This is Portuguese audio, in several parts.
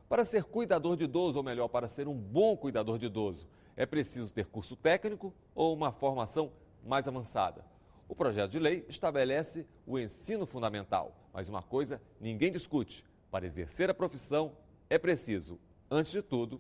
Para ser cuidador de idoso, ou melhor, para ser um bom cuidador de idoso, é preciso ter curso técnico ou uma formação mais avançada. O projeto de lei estabelece o ensino fundamental, mas uma coisa ninguém discute: para exercer a profissão é preciso, antes de tudo,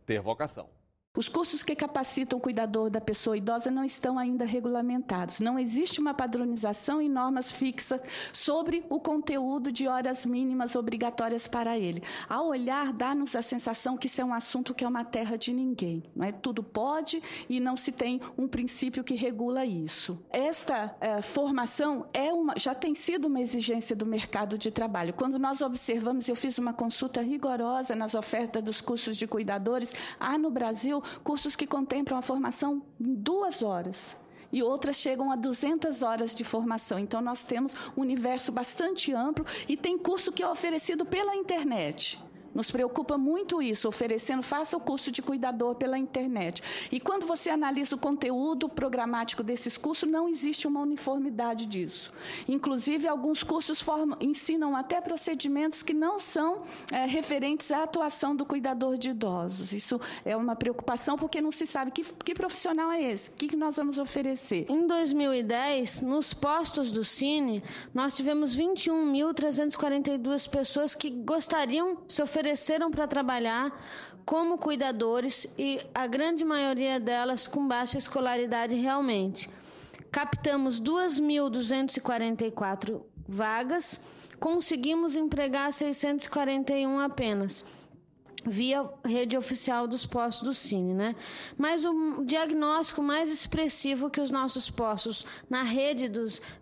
ter vocação. Os cursos que capacitam o cuidador da pessoa idosa não estão ainda regulamentados. Não existe uma padronização e normas fixas sobre o conteúdo de horas mínimas obrigatórias para ele. Ao olhar, dá-nos a sensação que isso é um assunto que é uma terra de ninguém. Não é? Tudo pode e não se tem um princípio que regula isso. Esta formação já tem sido uma exigência do mercado de trabalho. Quando nós observamos, eu fiz uma consulta rigorosa nas ofertas dos cursos de cuidadores, há no Brasil cursos que contemplam a formação em 2 horas e outras chegam a 200 horas de formação. Então, nós temos um universo bastante amplo e tem curso que é oferecido pela internet. Nos preocupa muito isso, oferecendo, faça o curso de cuidador pela internet. E quando você analisa o conteúdo programático desses cursos, não existe uma uniformidade disso. Inclusive, alguns cursos ensinam até procedimentos que não são referentes à atuação do cuidador de idosos. Isso é uma preocupação, porque não se sabe que profissional é esse, o que nós vamos oferecer. Em 2010, nos postos do Cine, nós tivemos 21.342 pessoas que se ofereceram para trabalhar como cuidadores e a grande maioria delas com baixa escolaridade realmente. Captamos 2.244 vagas, conseguimos empregar 641 apenas, via rede oficial dos postos do Cine, né? Mas o diagnóstico mais expressivo que os nossos postos na rede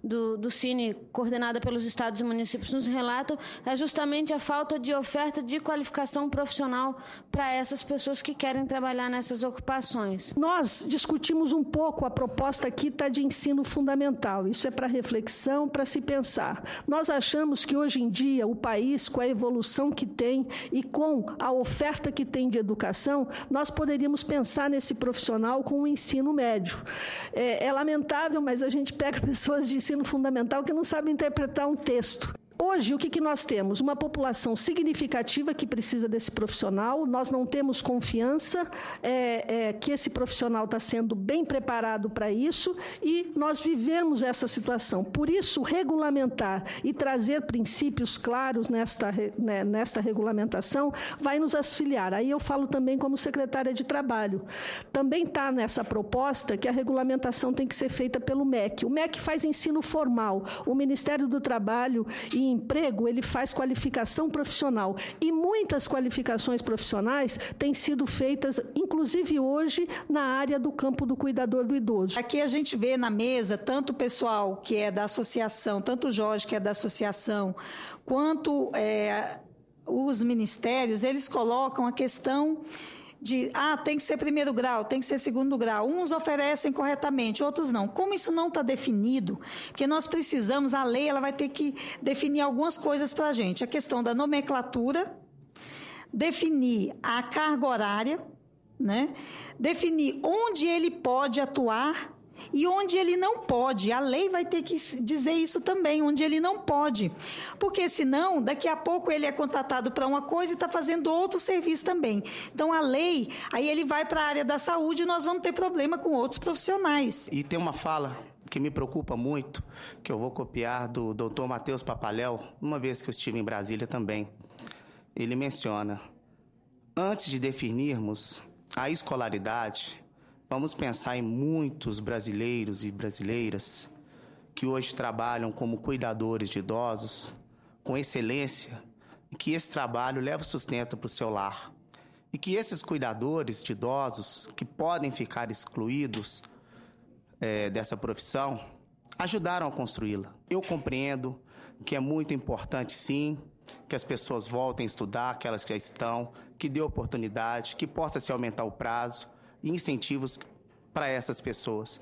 do Cine, coordenada pelos estados e municípios, nos relatam é justamente a falta de oferta de qualificação profissional para essas pessoas que querem trabalhar nessas ocupações. Nós discutimos um pouco, a proposta aqui está de ensino fundamental, isso é para reflexão, para se pensar. Nós achamos que hoje em dia o país, com a evolução que tem e com a oferta que tem de educação, nós poderíamos pensar nesse profissional com o ensino médio. É lamentável, mas a gente pega pessoas de ensino fundamental que não sabem interpretar um texto. Hoje, o que nós temos? Uma população significativa que precisa desse profissional, nós não temos confiança que esse profissional está sendo bem preparado para isso e nós vivemos essa situação. Por isso, regulamentar e trazer princípios claros nesta regulamentação vai nos auxiliar. Aí eu falo também como secretária de Trabalho. Também está nessa proposta que a regulamentação tem que ser feita pelo MEC. O MEC faz ensino formal, o Ministério do Trabalho e Emprego, ele faz qualificação profissional. E muitas qualificações profissionais têm sido feitas, inclusive hoje, na área do campo do cuidador do idoso. Aqui a gente vê na mesa tanto o pessoal que é da associação, tanto o Jorge, que é da associação, quanto os ministérios, eles colocam a questão de, tem que ser primeiro grau, tem que ser segundo grau. Uns oferecem corretamente, outros não. Como isso não está definido, porque nós precisamos, a lei ela vai ter que definir algumas coisas para a gente. A questão da nomenclatura, definir a carga horária, né? Definir onde ele pode atuar e onde ele não pode. A lei vai ter que dizer isso também, onde ele não pode. Porque, senão, daqui a pouco ele é contratado para uma coisa e está fazendo outro serviço também. Então, a lei, aí ele vai para a área da saúde e nós vamos ter problema com outros profissionais. E tem uma fala que me preocupa muito, que eu vou copiar do Dr. Matheus Papaléu, uma vez que eu estive em Brasília também. Ele menciona, antes de definirmos a escolaridade, vamos pensar em muitos brasileiros e brasileiras que hoje trabalham como cuidadores de idosos com excelência e que esse trabalho leva sustento para o seu lar. E que esses cuidadores de idosos que podem ficar excluídos dessa profissão ajudaram a construí-la. Eu compreendo que é muito importante, sim, que as pessoas voltem a estudar, aquelas que já estão, que dê oportunidade, que possa se aumentar o prazo, e incentivos para essas pessoas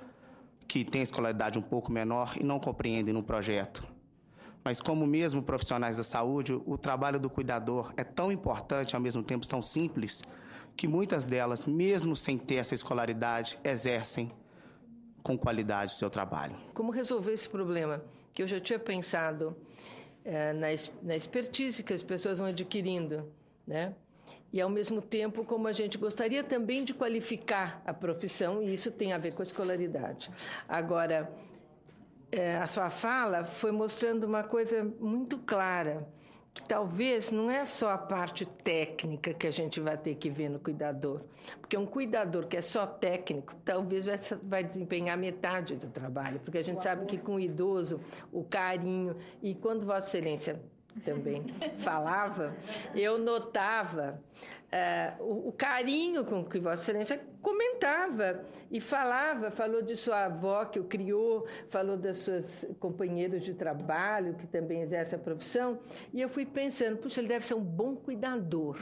que têm escolaridade um pouco menor e não compreendem no projeto. Mas como mesmo profissionais da saúde, o trabalho do cuidador é tão importante, ao mesmo tempo tão simples, que muitas delas, mesmo sem ter essa escolaridade, exercem com qualidade o seu trabalho. Como resolver esse problema? Que eu já tinha pensado na expertise que as pessoas vão adquirindo, né? E, ao mesmo tempo, como a gente gostaria também de qualificar a profissão, e isso tem a ver com a escolaridade. Agora, a sua fala foi mostrando uma coisa muito clara, que talvez não é só a parte técnica que a gente vai ter que ver no cuidador, porque um cuidador que é só técnico, talvez vai desempenhar metade do trabalho, porque a gente sabe que com o idoso, o carinho, e quando Vossa Excelência também falava, eu notava o carinho com que Vossa Excelência comentava e falou de sua avó que o criou, falou das suas companheiras de trabalho que também exercem a profissão, e eu fui pensando, puxa, ele deve ser um bom cuidador.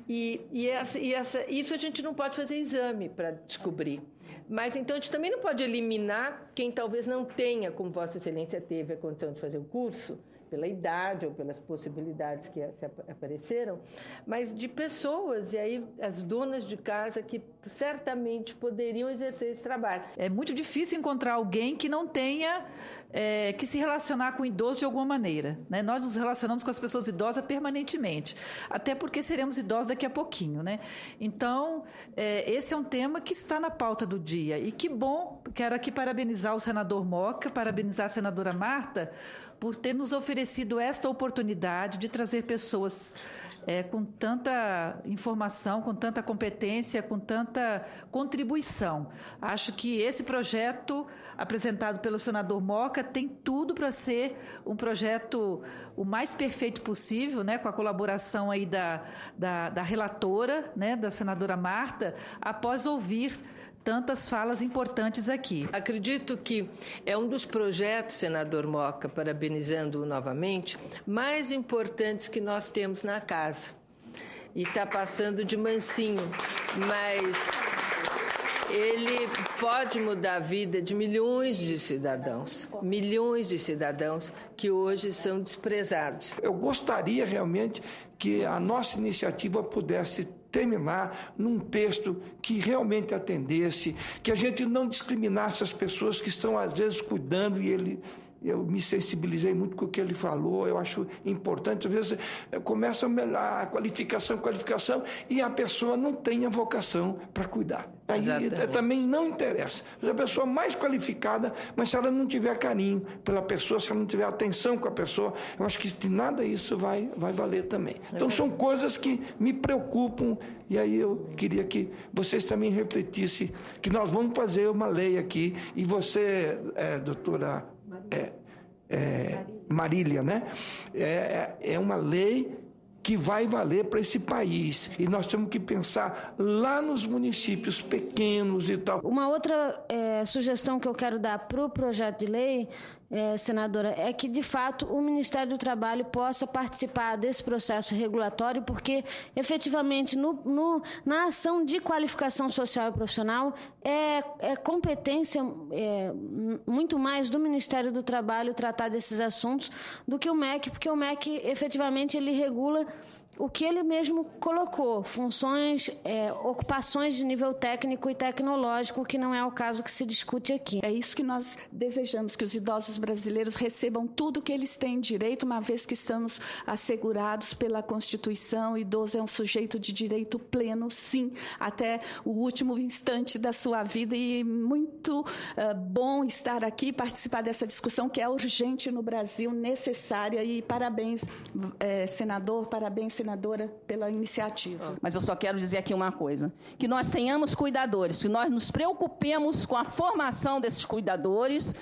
Isso a gente não pode fazer exame para descobrir. Mas então a gente também não pode eliminar quem talvez não tenha, como Vossa Excelência teve a condição de fazer o curso, pela idade ou pelas possibilidades que apareceram, mas de pessoas, e aí as donas de casa que certamente poderiam exercer esse trabalho. É muito difícil encontrar alguém que não tenha que se relacionar com o idoso de alguma maneira, né? Nós nos relacionamos com as pessoas idosas permanentemente, até porque seremos idosos daqui a pouquinho, né? Então, esse é um tema que está na pauta do dia, e que bom, quero aqui parabenizar o senador Moca, parabenizar a senadora Marta, por ter nos oferecido esta oportunidade de trazer pessoas com tanta informação, com tanta competência, com tanta contribuição. Acho que esse projeto apresentado pelo senador Moca tem tudo para ser um projeto o mais perfeito possível, né, com a colaboração aí da relatora, né, da senadora Marta, após ouvir tantas falas importantes aqui. Acredito que é um dos projetos, senador Moca, parabenizando-o novamente, mais importantes que nós temos na casa. E está passando de mansinho, mas ele pode mudar a vida de milhões de cidadãos que hoje são desprezados. Eu gostaria realmente que a nossa iniciativa pudesse terminar num texto que realmente atendesse, que a gente não discriminasse as pessoas que estão, às vezes, cuidando, e eu me sensibilizei muito com o que ele falou, eu acho importante. Às vezes começa a qualificação, e a pessoa não tem a vocação para cuidar. Aí também não interessa. A pessoa mais qualificada, mas se ela não tiver carinho pela pessoa, se ela não tiver atenção com a pessoa, eu acho que de nada isso vai valer também. Então são coisas que me preocupam, e aí eu queria que vocês também refletissem, que nós vamos fazer uma lei aqui, e você, doutora Marília, né? É uma lei que vai valer para esse país, e nós temos que pensar lá nos municípios pequenos e tal. Uma outra sugestão que eu quero dar para o projeto de lei, senadora, é que, de fato, o Ministério do Trabalho possa participar desse processo regulatório, porque, efetivamente, na ação de qualificação social e profissional, é competência muito mais do Ministério do Trabalho tratar desses assuntos do que o MEC, porque o MEC, efetivamente, ele regula o que ele mesmo colocou, funções, ocupações de nível técnico e tecnológico, que não é o caso que se discute aqui. É isso que nós desejamos, que os idosos brasileiros recebam tudo que eles têm direito, uma vez que estamos assegurados pela Constituição. O idoso é um sujeito de direito pleno, sim, até o último instante da sua vida, e muito bom estar aqui e participar dessa discussão que é urgente no Brasil, necessária, e parabéns, senador, parabéns, senadora, pela iniciativa. Mas eu só quero dizer aqui uma coisa, que nós tenhamos cuidadores, que nós nos preocupemos com a formação desses cuidadores,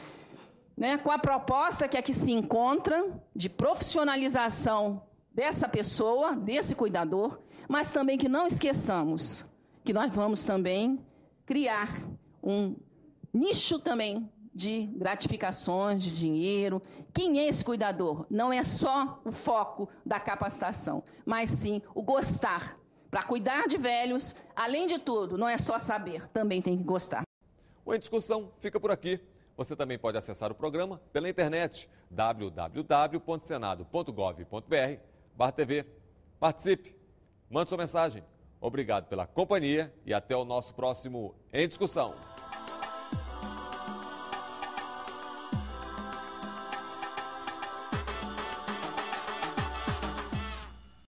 né, com a proposta que aqui se encontra de profissionalização dessa pessoa, desse cuidador, mas também que não esqueçamos que nós vamos também criar um nicho também de gratificações, de dinheiro. Quem é esse cuidador? Não é só o foco da capacitação, mas sim o gostar. Para cuidar de velhos, além de tudo, não é só saber, também tem que gostar. O Em Discussão fica por aqui. Você também pode acessar o programa pela internet, www.senado.gov.br/TV. Participe, mande sua mensagem. Obrigado pela companhia e até o nosso próximo Em Discussão.